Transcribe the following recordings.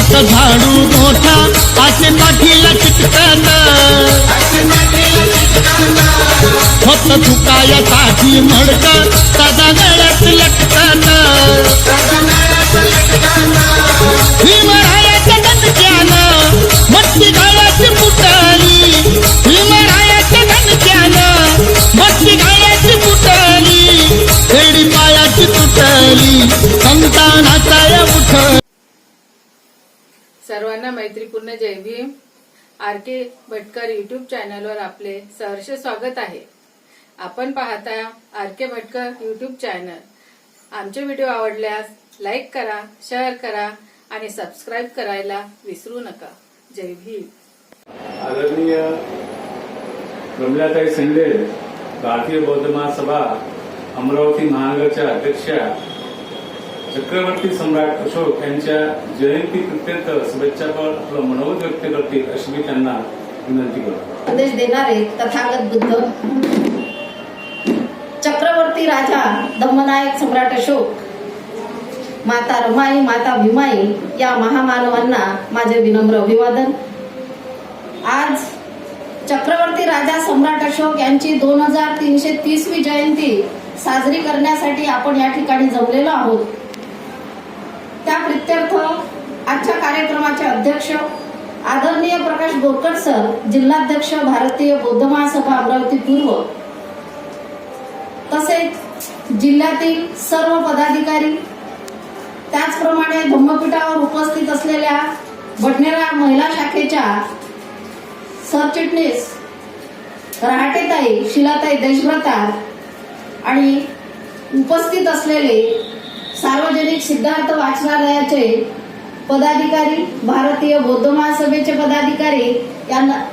जस झाडू मोठा आसे पाठीला चिटकन होत चुकायासाठी मडक सदा गळ्यात लटकन भीमरायाच्या दणक्यानं मस्ती गळ्यात फुटली भीमरायाच्या दणक्यानं मस्ती गळ्यात फुटली खेडी पायाची तुटली संतानाचा उठ. सर्वांना मैत्रीपूर्ण जय भीम. आर.के. भटकर यूट्यूब चॅनलवर आपले सहर्ष स्वागत आहे. आपण पाहता आर.के. Bhatkar YouTube channel. आमचे व्हिडिओ आवडल्यास लाईक करा, शेअर करा आणि सबस्क्राईब करायला विसरू नका. जय भीम. आदरणीय प्रमिलाताई शेंडे, भारतीय बौद्ध महासभा अमरावती महानगरच्या अध्यक्षा, चक्रवर्ती सम्राट अशोक यांच्या जयंती प्रीत्यर्थ शुभेच्छापर आपलं मनोगत व्यक्त करतील अशी मी त्यांना विनंती करतो. संदेश देणारे तथागत बुद्ध चक्रवर्ती राजा धम्मनायक सम्राट अशोक, माता रमाई, माता भीमाई या महामानवांना माझे विनम्र अभिवादन. आज चक्रवर्ती राजा सम्राट अशोक यांची 2330वी जयंती साजरी करण्यासाठी आपण या ठिकाणी जमलेलो आहोत. त्या प्रीत्यर्थ आजच्या कार्यक्रमाचे अध्यक्ष आदरणीय प्रकाश बोरकर सर, जिल्हाध्यक्ष भारतीय बौद्ध महासभा अमरावती पूर्व, तसेच जिल्ह्यातील सर्व पदाधिकारी, त्याचप्रमाणे धम्मपीठावर उपस्थित असलेल्या बडनेरा महिला शाखेच्या सरचिटणीस रहाटेताई शिलाताई देशभ्रतार आणि उपस्थित असलेले सार्वजनिक सिद्धार्थ वाचनालयाचे पदाधिकारी, भारतीय बौद्ध महासभेचे पदाधिकारी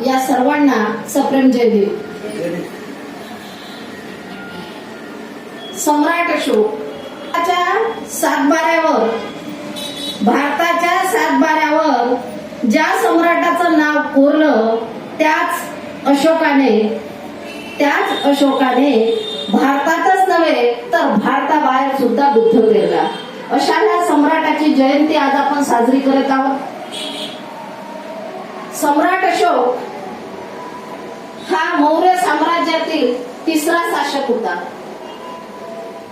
या सर्वांना सप्रेम जय भीम. सम्राट अशोक भारताच्या सातबाऱ्यावर ज्या सम्राटाचं नाव कोरलं त्याच अशोकाने भारतातच नव्हे तर भारताबाहेर सुद्धा बुद्ध पेरला. अशा या सम्राटाची जयंती आज आपण साजरी करत आहोत. सम्राट अशोक हा मौर्य साम्राज्यातील तिसरा शासक होता.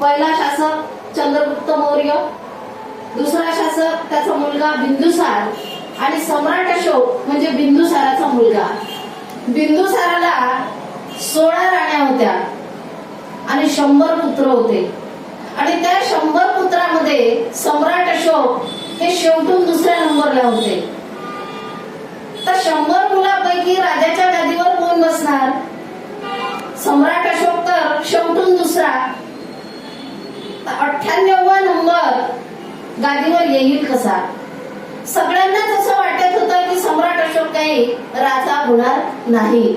पहिला शासक चंद्रगुप्त मौर्य, दुसरा शासक त्याचा मुलगा बिंदुसार आणि सम्राट अशोक म्हणजे बिंदुसाराचा मुलगा. बिंदुसाराला 16 राण्या होत्या आणि 100 पुत्र होते आणि त्या 100 पुत्रामध्ये सम्राट अशोक हे शेवटून दुसऱ्या नंबरला होते. तर 100 मुलापैकी राजाच्या गादीवर कोण बसणार? सम्राट अशोक तर शेवटून दुसरा. 98वा नंबर गादीवर येईल कसा? सगळ्यांनाच असं वाटत होतं की सम्राट अशोक काही राजा होणार नाही.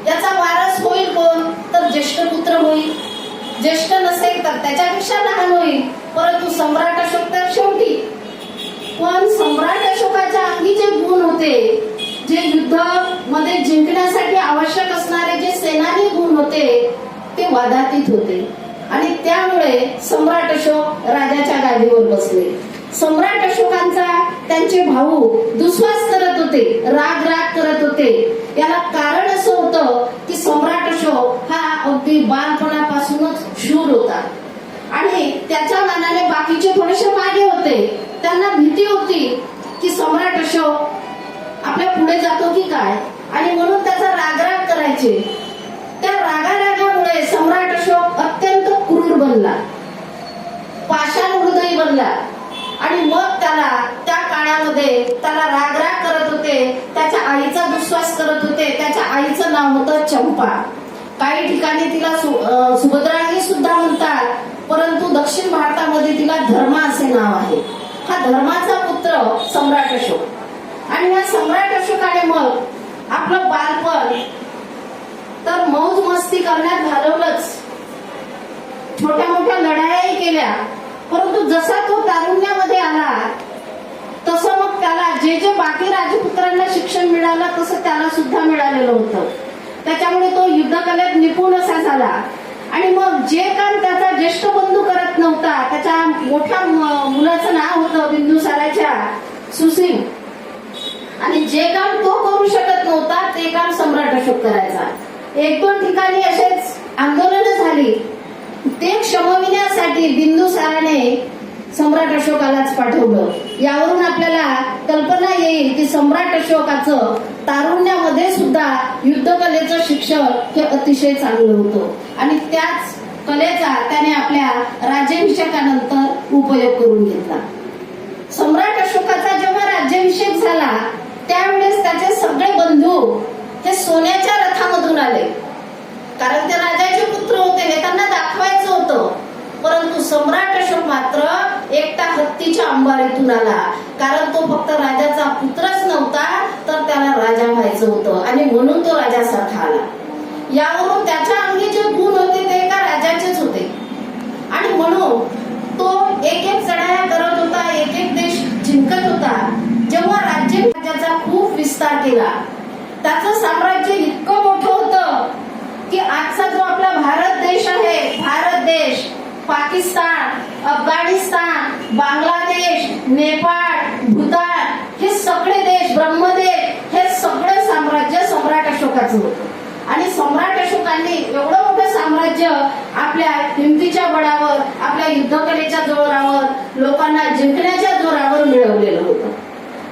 याचा वारस होईल कोण? तर ज्येष्ठ पुत्र होईल. ज्येष्ठ नसेल तर त्याच्यापेक्षा लहान होईल. परंतु सम्राट अशोक तर शेवटी. पण सम्राट अशोकाच्या अंगी जे गुण होते, जे युद्ध मध्ये जिंकण्यासाठी आवश्यक असणारे जे सेनानी गुण होते ते वादातीत होते आणि त्यामुळे सम्राट अशोक राजाच्या गादीवर बसले. सम्राट अशोकांचा त्यांचे भाऊ दुस्वास करत होते, राग करत होते. याला कारण असं होतं की सम्राट अशोक हा अगदी बालपणापासूनच शूर होता आणि त्याच्या मानाने बाकीचे थोडेसे मागे होते. त्यांना भीती होती की सम्राट अशोक आपल्या पुढे जातो की काय, आणि म्हणून त्याचा राग करायचे. त्या रागामुळे सम्राट अशोक अत्यंत क्रूर बनला, पाषाण हृदयी बनला आणि मग त्या काळामध्ये त्याला राग करत होते. त्याच्या आईचा दुस्वास करत होते. त्याच्या आईचं नाव होतं चंपा. काही ठिकाणी तिला सुभद्रांगी सुद्धा म्हणतात, परंतु दक्षिण भारतामध्ये तिला धर्मा असे नाव आहे. हा धर्माचा पुत्र सम्राट अशोक. आणि या सम्राट अशोकाने मग आपलं बालपण तर मौज मस्ती करण्यात घालवलंच. छोट्या मोठ्या लढाई केल्या, परंतु जसा तो तारुण्यामध्ये आला तसं मग त्याला जे बाकी राजपुत्रांना शिक्षण मिळालं तसं त्याला सुद्धा मिळालेलं होतं. त्याच्यामुळे तो युद्धकलेत निपुण असा झाला आणि मग जे काम त्याचा ज्येष्ठ बंधू करत नव्हता, त्याच्या मोठ्या मुलाचं नाव होतं बिंदुसाराच्या सुसिंग. आणि जे काम तो करू शकत नव्हता ते काम सम्राट अशोक करायचा. 1-2 ठिकाणी असेच आंदोलनं झाली. ते क्षमविण्यासाठी बिंदुसाराने सम्राट अशोकालाच पाठवलं. यावरून आपल्याला कल्पना येईल की सम्राट अशोकाचं तारुण्यामध्ये सुद्धा युद्धकलेचं शिक्षण हे अतिशय चांगलं होतं आणि त्याच कलेचा त्याने आपल्या राज्याभिषेकानंतर उपयोग करून घेतला. सम्राट अशोकाचा जेव्हा राज्याभिषेक झाला त्यावेळेस त्याचे सगळे बंधू हे सोन्याच्या रथामधून आले, कारण ते राजाचे पुत्र होते हे त्यांना दाखवायचं होतं. परंतु सम्राट अशोक मात्र एकटा हत्तीच्या अंबारीतून आला, कारण तो फक्त राजाचा पुत्रच नव्हता तर त्याला राजा व्हायचं होतं आणि म्हणून तो राजासारखा आला. यावरून त्याच्या अंगी जे गुण होते ते एका राजाचेच होते आणि म्हणून तो एक चढाया करत होता, एक देश जिंकत होता. जेव्हा राज्याचा खूप विस्तार केला, त्याचं साम्राज्य इतकं मोठं होतं की आजचा जो आपला भारत देश आहे, भारत देश, पाकिस्तान, अफगाणिस्तान, बांगलादेश, नेपाळ, भूतान हे सगळे देश, ब्रह्मदेश हे सगळं साम्राज्य सम्राट अशोकाचं होतं. आणि सम्राट अशोकांनी एवढं मोठं साम्राज्य आपल्या हिमतीच्या बळावर, आपल्या युद्धकलेच्या जोरावर, लोकांना जिंकण्याच्या जोरावर मिळवलेलं होतं.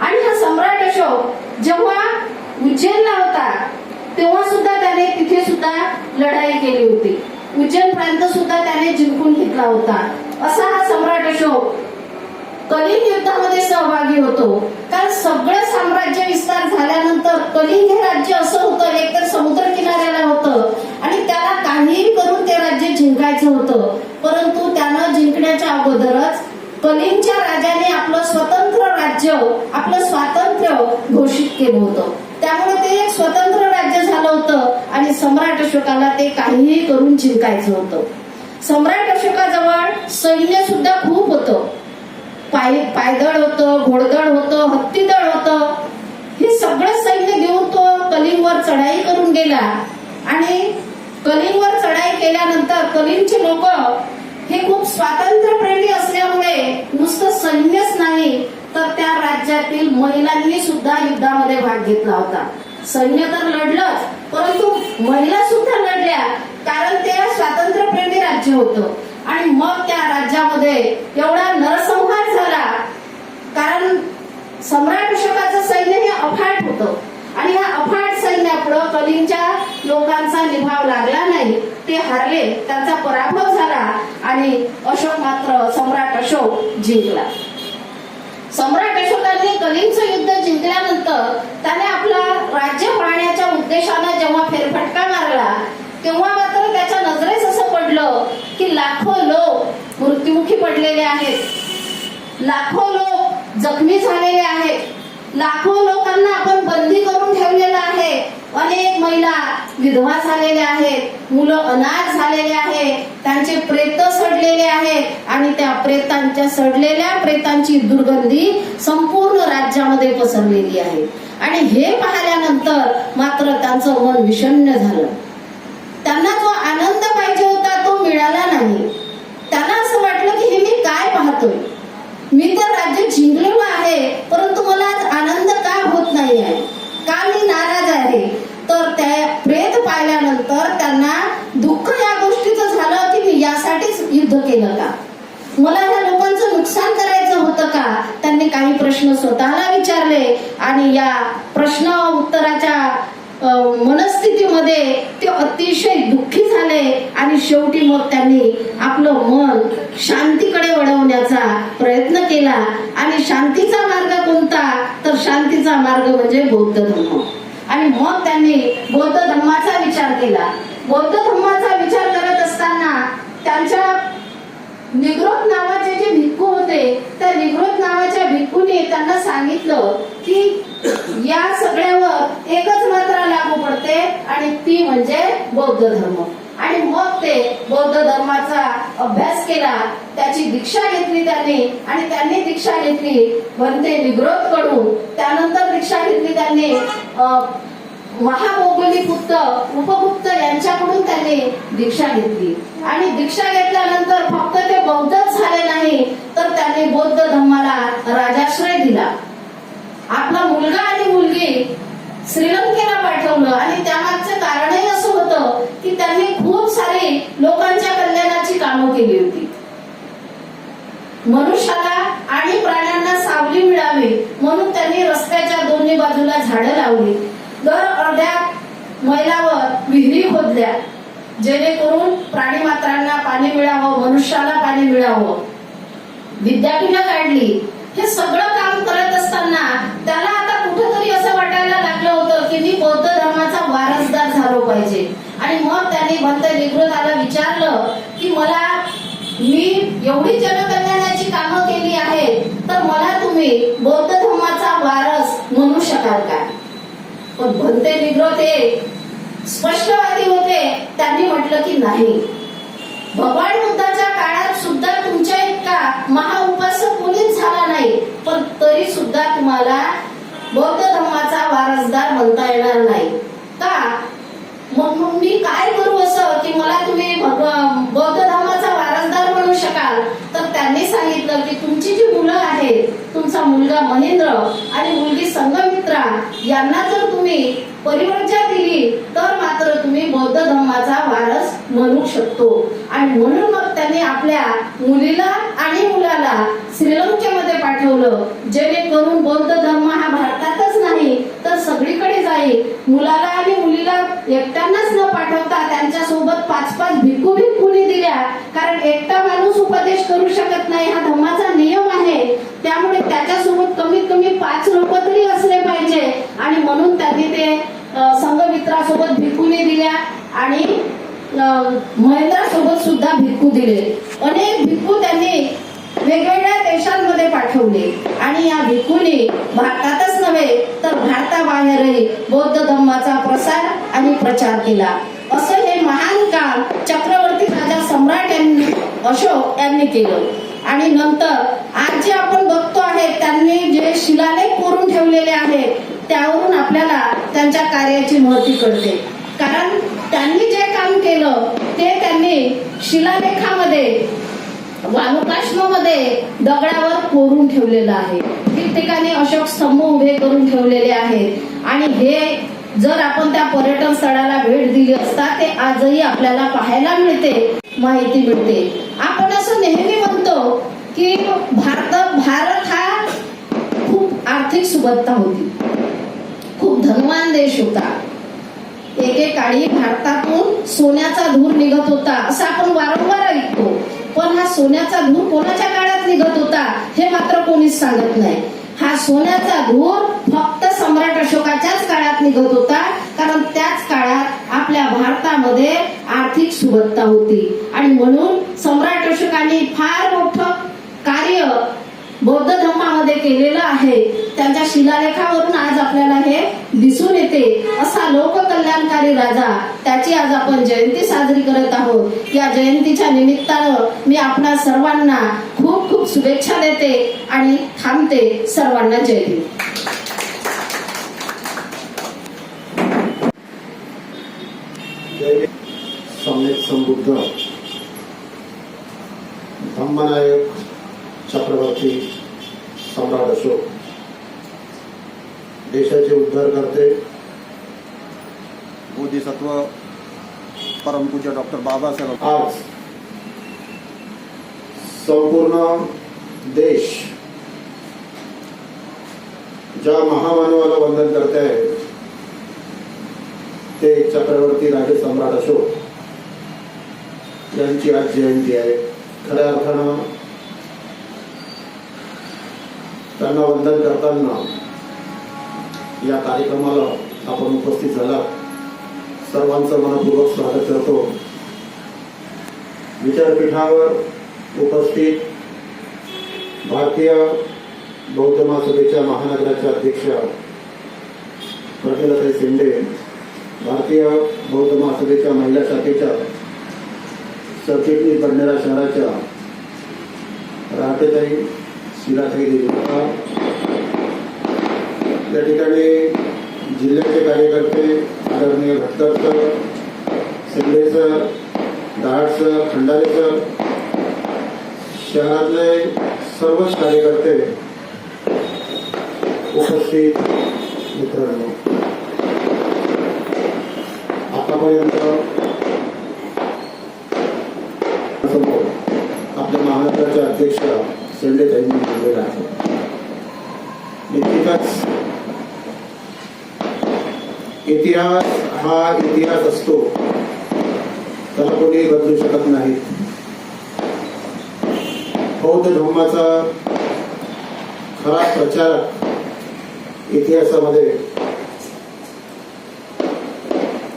आणि हा सम्राट अशोक जेव्हा उज्जैनला होता तेव्हा सुद्धा त्याने तिथे सुद्धा लढाई केली होती. उज्जैन प्रांत सुद्धा त्याने जिंकून घेतला होता. असा हा सम्राट अशोक कलिंग युद्धामध्ये सहभागी होतो. कारण सगळं साम्राज्य विस्तार झाल्यानंतर कलिंग हे राज्य असं होतं, एकतर समुद्र किनाऱ्याला होतं आणि त्याला काहीही करून ते राज्य जिंकायचं होतं. परंतु त्यानं जिंकण्याच्या अगोदरच कलिंगच्या राजाने आपलं स्वतंत्र राज्य, आपलं स्वातंत्र्य घोषित केलं होतं. त्यामुळे ते एक स्वतंत्र राज्य झालं होतं आणि सम्राट अशोकाला ते काहीही करून जिंकायचं होतं. सम्राट अशोकाजवळ सैन्य सुद्धा खूप होतं. पायदळ होतं, घोडदळ होतं, हत्तीदळ होतं. हे सगळं सैन्य घेऊन तो कलिंगवर चढाई करून गेला आणि कलिंगवर चढाई केल्यानंतर कलिंगचे लोक हे खूप स्वातंत्र्यप्रेमी असल्यामुळे नुसतं सैन्यच नाही तर त्या राज्यातील महिलांनी सुद्धा युद्धामध्ये भाग घेतला होता. सैन्य तर लढलंच, परंतु महिला सुद्धा लढल्या, कारण ते स्वातंत्र्यप्रेमी राज्य होतं. आणि मग त्या राज्यामध्ये एवढा नरसंहार झाला, कारण सम्राट अशोकाचं सैन्य हे अफाट होतं आणि या अफाट सैन्यापुढं कलिंगच्या लोकांचा निभाव लागला नाही. ते हारले, त्यांचा पराभव झाला आणि अशोक मात्र सम्राट अशोक जिंकला. सम्राट अशोकांनी कलिंगचं युद्ध जिंकल्यानंतर त्याने आपला राज्य पाहण्याच्या उद्देशाने जेव्हा फेरफटका मारला तेव्हा मात्र त्याच्या नजरेस असं पडलं की लाखो लोक मृत्युमुखी पडलेले आहेत, लाखो लोक जखमी झालेले आहेत, लाखो लोकांना आपण बंदी करून ठेवलेलं आहे, अनेक महिला विधवा झालेल्या आहेत, मुलं अनाथ झालेले आहेत, त्यांचे प्रेत सडलेले आहेत आणि त्या प्रेतांच्या सडलेल्या प्रेतांची दुर्गंधी संपूर्ण राज्यामध्ये पसरलेली आहे. आणि हे पाहिल्यानंतर मात्र त्यांचं मन विषण्ण झालं. त्यांना जो आनंद पाहिजे होता तो मिळाला नाही. त्यांना असं वाटलं की हे मी काय पाहतोय, मी तर राज्य जिंकलेलो आहे परंतु मला आज आनंद का होत नाही आहे, का मी नाराज आहे. तर त्या प्रेत पाहिल्यानंतर त्यांना दुःख या गोष्टीचं झालं की मी यासाठीच युद्ध केलं का, मला ह्या लोकांचं नुकसान करायचं होतं का. त्यांनी काही प्रश्न स्वतःला विचारले आणि या प्रश्न उत्तराच्या मनस्थितीमध्ये ते अतिशय दुःखी झाले आणि शेवटी मग त्यांनी आपलं मन शांतीकडे वळवण्याचा प्रयत्न केला. आणि शांतीचा मार्ग कोणता, तर शांतीचा मार्ग म्हणजे बौद्ध धर्म. आणि मग त्यांनी बौद्ध धर्माचा विचार केला. बौद्ध धर्माचा विचार करत असताना त्यांच्या निग्रोध नावाचे जे भिक्खू होते त्या निग्रोध नावाच्या भिक्खूने त्यांना सांगितलं की या सगळ्यावर एकच मात्रा लागू पडते आणि ती म्हणजे बौद्ध धर्म. आणि मग ते बौद्ध धर्माचा अभ्यास केला, त्याची दीक्षा घेतली त्यांनी आणि त्यांनी दीक्षा घेतली बनते निग्रोध कडून. त्यानंतर दीक्षा घेतली त्यांनी महामोगलीपुत्र उपगुप्त यांच्याकडून त्यांनी दीक्षा घेतली. आणि दीक्षा घेतल्यानंतर फक्त ते बौद्धच झाले नाही तर त्यांनी बौद्ध धर्माला राजाश्रय दिला. आपला मुलगा आणि मुलगी श्रीलंकेला पाठवलं आणि त्यामागचं कारणही असं होतं की त्यांनी खूप सारी लोकांच्या कल्याणाची कामं केली होती. मनुष्याला आणि प्राण्यांना सावली मिळावी म्हणून त्यांनी रस्त्याच्या दोन्ही बाजूला झाडं लावली. दर अर्ध्या मैलावर विहिरी खोदल्या जेणेकरून प्राणी मात्रांना पाणी मिळावं, मनुष्याला पाणी मिळावं. विद्यापीठं काढली. हे सगळं काम करत असताना त्याला आता कुठेतरी असं वाटायला लागलं होतं की मी बौद्ध धर्माचा वारसदार झालो पाहिजे. आणि मग त्यांनी भंत निवृत्ताला विचारलं की मी एवढी जनकल्याणाची कामं केली आहेत तर मला तुम्ही बौद्ध धर्माचा वारस म्हणू शकाल का? पण भंते निवृत्त हे स्पष्टवादी होते. त्यांनी म्हटलं की नाही. भगवान बुद्धाच्या काळात सुद्धा तुमच्या इतका महाउपासक कोणीच झाला नाही, पण तरी सुद्धा तुम्हाला बौद्ध धर्माचा वारसदार म्हणता येणार नाही का? मग मी काय करू असं की मला तुम्ही बौद्ध धर्माचा वारसदार म्हणू शकाल? तर त्यांनी सांगितलं की तुमची जी मुलं आहेत, तुमचा मुलगा महेंद्र आणि मुलगी संघमित्रा यांना जर तुम्ही परिवर्जा दिली तर मात्र तुम्ही बौद्ध धर्माचा वारस म्हणू शकतो. आणि म्हणून मग त्यांनी आपल्या मुलीला आणि मुलाला श्रीलंकेमध्ये पाठवलं जेणेकरून बौद्ध धर्म हा भारतातच नाही तर सगळीकडे जाईल. मुलाला आणि मुलीला एकट्यानाच न पाठवता त्यांच्या सोबत 5-5 भिक्खूंनी दिल्या, कारण एकटा माणूस उपदेश करू शकत नाही, हा धर्माचा नियम आहे. त्यामुळे त्याच्यासोबत कमीत कमी 5 लोक तरी असले पाहिजे. आणि म्हणून त्यांनी ते संघमित्रासोबत भिक्खूंनी दिल्या आणि महेंद्रासोबत सुद्धा भिक्खू दिले. अनेक भिक्खू त्यांनी वेगवेगळ्या देशांमध्ये पाठवले आणि या भिक्खूंनी भारतातच नव्हे तर भारताबाहेरही बौद्ध धर्माचा प्रसार आणि प्रचार केला. असं हे महान काम चक्रवर्ती राजा सम्राट अशोक यांनी केलं. आणि नंतर आज जे आपण बघतो आहे त्यांनी जे शिलालेख कोरून ठेवलेले आहेत त्यावरून आपल्याला त्यांच्या कार्याची महती कळते. कारण त्यांनी जे काम केलं ते त्यांनी शिलालेखामध्ये वालुकाश्ममध्ये दगडावर कोरून ठेवलेलं आहे. ठिकठिकाणी अशोक स्तंभ उभे करून ठेवलेले आहेत. आणि हे जर आपण त्या पर्यटन स्थळाला भेट दिली असता ते आजही आपल्याला पाहायला मिळते, माहिती मिळते. आपण असं नेहमी म्हणतो की भारत हा खूप आर्थिक सुबत्ता होती, खूप धनवान देश होता. एकेकाळी भारतातून सोन्याचा धूर निघत होता असं आपण वारंवार ऐकतो. पण हा सोन्याचा धूर कोणाच्या काळात निघत होता हे मात्र कोणीच सांगत नाही. हा सोन्याचा धूर फक्त सम्राट अशोकाच्याच काळात निघत होता, कारण त्याच काळात आपल्या भारतामध्ये आर्थिक सुबत्ता होती. आणि म्हणून सम्राट अशोकाने फार मोठं कार्य बौद्ध धर्मामध्ये केलेलं आहे. त्यांच्या शिलालेखावरून आज आपल्याला हे दिसून येते. असा लोककल्याणकारी राजा, त्याची आज आपण जयंती साजरी करत आहोत. या जयंतीच्या निमित्तानं मी आपणा सर्वांना खूप खूप शुभेच्छा देते आणि थांबते. सर्वांना जय हिंद. सम्यक संबुद्ध धम्मनायक चक्रवर्ती सम्राट अशोक देशाचे उद्धार करते बोधिसत्व परमपूज्य डॉक्टर बाबासाहेब आज संपूर्ण देश ज्या महामानवाला वंदन करते आहे ते चक्रवर्ती राजे सम्राट अशोक यांची आज जयंती आहे. खऱ्या अर्थानं त्यांना वंदन करताना या कार्यक्रमाला आपण उपस्थित झाला, सर्वांचं मनपूर्वक स्वागत करतो. विचारपीठावर उपस्थित भारतीय बौद्ध महासभेच्या महानगराच्या अध्यक्षा प्रतिलताई शेंडे, भारतीय बौद्ध महासभेच्या महिला शाखेच्या सरचिटणीस बडनेरा शहराच्या राहतेताई शिलाताई देशमुख, या ठिकाणी जिल्ह्याचे कार्यकर्ते आदरणीय Bhatkar sir, Shinde sir, Dahad sir, Khandare sir, शहरातले सर्वच कार्यकर्ते उपस्थित मित्रांनो, आतापर्यंत समोर आपल्या महाराष्ट्राच्या अध्यक्ष शेंडेताईंनी बोललेला आहे. निश्चितच इतिहास हा इतिहास असतो, त्याला कोणी बदलू शकत नाही. बौद्ध धर्माचा खरा प्रचारक इतिहासामध्ये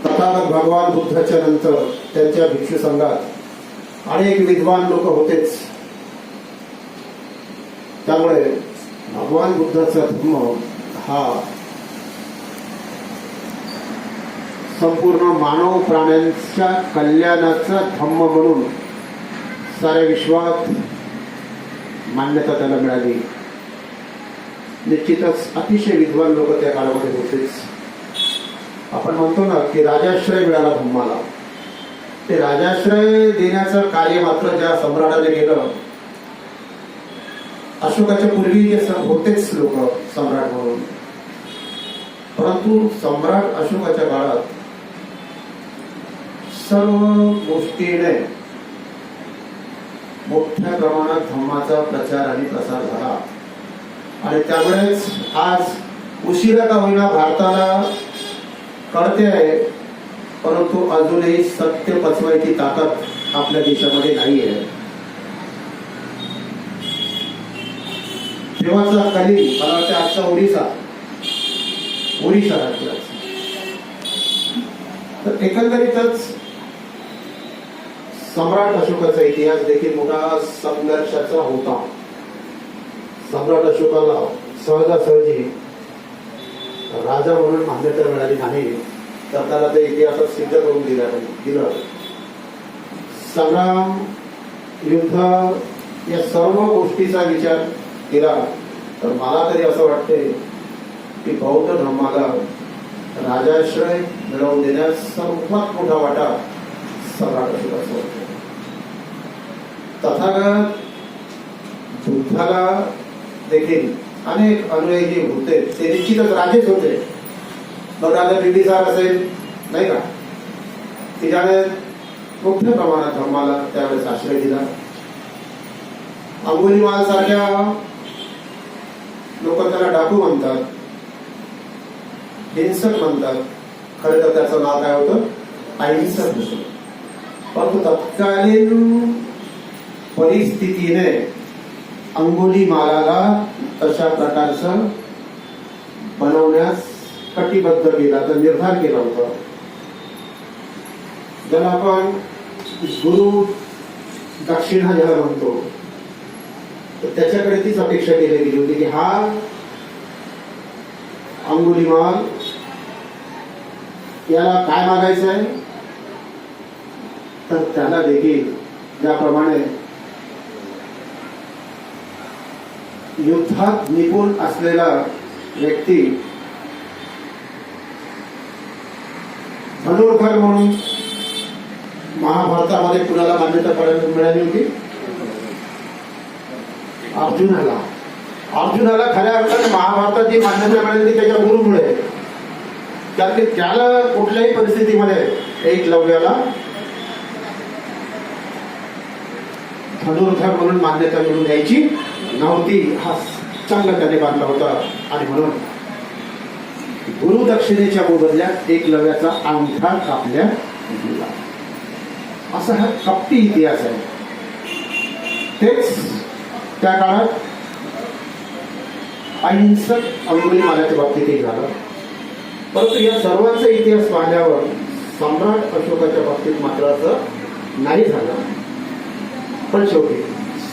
तथागत भगवान बुद्धाच्या नंतर त्यांच्या भिक्षू संघात अनेक विद्वान लोक होतेच. त्यामुळे भगवान बुद्धाचा धर्म हा संपूर्ण मानव प्राण्यांच्या कल्याणाचा धम्म म्हणून साऱ्या विश्वात मान्यता त्याला मिळाली. निश्चितच अतिशय विद्वान लोक त्या काळामध्ये होतेच. आपण म्हणतो ना की राजाश्रय मिळाला धम्माला. ते राजाश्रय देण्याचं कार्य मात्र ज्या सम्राटाने केलं, अशोकाच्या पूर्वी जे होतेच लोक सम्राट म्हणून, परंतु सम्राट अशोकाच्या काळात सर्व गोष्टीने मोठ्या प्रमाणात धम्माचा प्रचार आणि प्रसार झाला. आणि त्यामुळेच आज उशिरा का होईना भारताला कळते आहे, परंतु अजूनही सत्य पचवायची ताकद आपल्या देशामध्ये नाही आहे. तेव्हाचा कली मला वाटतं आजचा ओरिसा राज्याचा. तर एकंदरीतच सम्राट अशोकाचा इतिहास देखील मोठा संघर्षाचा होता. सम्राट अशोकाला सहजासहजी राजा म्हणून मान्यता मिळाली नाही, तर त्याला ते इतिहासात सिद्ध करून दिलं. संग्राम, युद्ध या सर्व गोष्टीचा विचार केला तर मला तरी असं वाटते की बौद्ध धर्माला राजाश्रय मिळवून देण्यास सर्वात मोठा वाटा सम्राट अशोकाचा होता. तथागत बुद्धाला देखील अनेक अनुयायी होते, ते निश्चितच राजेच होते. मग आता बिंबिसार असेल नाही का, की ज्याने मोठ्या प्रमाणात धर्माला त्यावेळेस आश्रय दिला. अंगुलीमाल सारख्या लोक त्याला डाकू म्हणतात, हिंसक म्हणतात. खरं तर त्याचं नाव काय होतं, अहिंसक होतं. परंतु तत्कालीन परिस्थितीने अंगुलीमालाला तशा प्रकारचं बनवण्यास कटिबद्ध केला, तर निर्धार केला होता. ज्याला आपण गुरु दक्षिणा ज्याला म्हणतो, तर त्याच्याकडे तीच अपेक्षा केली गेली होती की हा अंगुलीमाल याला काय मागायचं आहे, तर त्याला देखील ज्याप्रमाणे युद्धात निपुण असलेला व्यक्ती धनुर्धर म्हणून महाभारतामध्ये कुणाला मान्यता मिळाली होती, अर्जुनाला खऱ्या अर्थाने महाभारतात जी मान्यता मिळाली होती त्याच्या गुरुमुळे. कारण की त्याला कुठल्याही परिस्थितीमध्ये एकलव्याला धनुर्धर म्हणून मान्यता मिळून द्यायची नव्हती. हा चंग त्याने बांधला होता. आणि म्हणून गुरु दक्षिणेच्या मोबदल्यात एकलव्याचा अंगठा कापल्या गेला. असा हा कपटी इतिहास आहे. तेच त्या काळात अहिंसक अंगुलीमालाच्या बाबतीतही झालं. परंतु या सर्वांचा इतिहास पाहिल्यावर सम्राट अशोकाच्या बाबतीत मात्र असं नाही झालं. पण शेवटी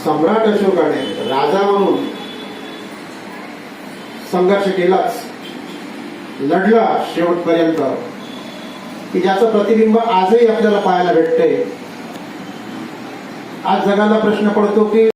सम्राट अशोकाने राजा म्हणून संघर्ष केलाच, लढला शेवटपर्यंत, की ज्याचं प्रतिबिंब आजही आपल्याला पाहायला भेटते. आज जगाला प्रश्न पडतो की